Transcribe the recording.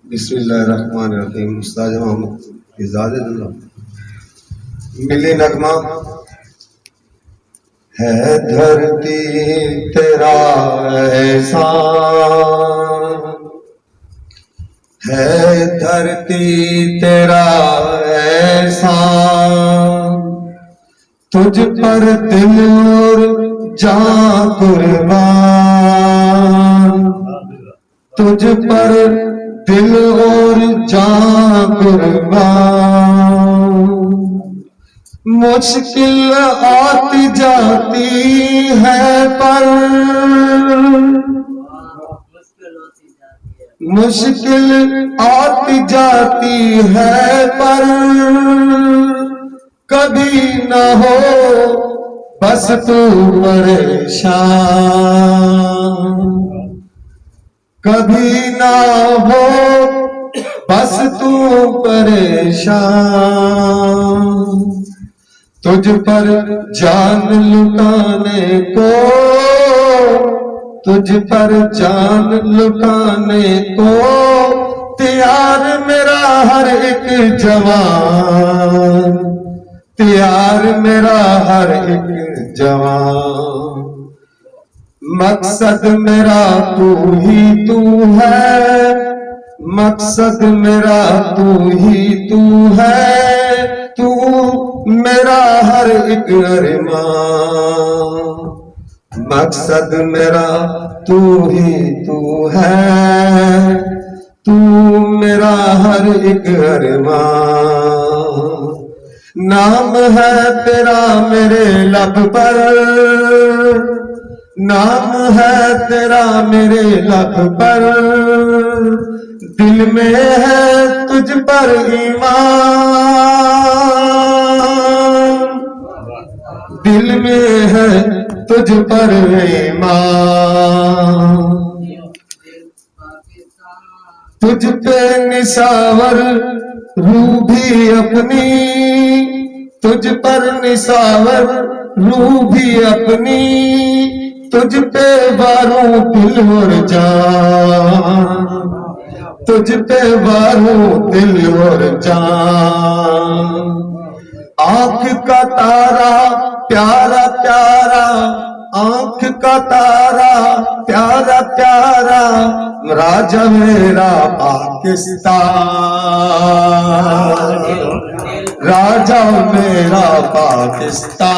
बिस्मिल्लाहिर्रहमानिर्रहीम। उस्ताद मोहम्मद इजाज़त मिली नगमा है धरती तेरा एहसान, है धरती तेरा एहसान, तुझ पर दिल और जान कुर्बान, तुझ पर दिल और जान कुर्बान। मुश्किल आती जाती है पर मुश्किल आती जाती है पर कभी न हो बस तू परेशान, कभी ना हो बस तू परेशान। तुझ पर जान लुटाने को, तुझ पर जान लुटाने को तैयार मेरा हर एक जवान, तैयार मेरा हर एक जवान। मकसद मेरा तू ही तू है, मकसद मेरा तू ही तू है, तू मेरा हर एक अरमान। मकसद मेरा तू ही तू है, तू मेरा हर एक अरमान। नाम है तेरा मेरे लब पर, नाम है तेरा मेरे लब पर, दिल में है तुझ पर ईमान, दिल में है तुझ पर ईमान। तुझ पे निसावर रूह भी अपनी, तुझ पर निसावर रूह भी अपनी, तुझ पे वारूं दिल और जान, तुझ पे वारूं दिल और जान। आंख का तारा प्यारा प्यारा, आंख का तारा प्यारा प्यारा, राजा मेरा पाकिस्तान, राजा मेरा पाकिस्तान।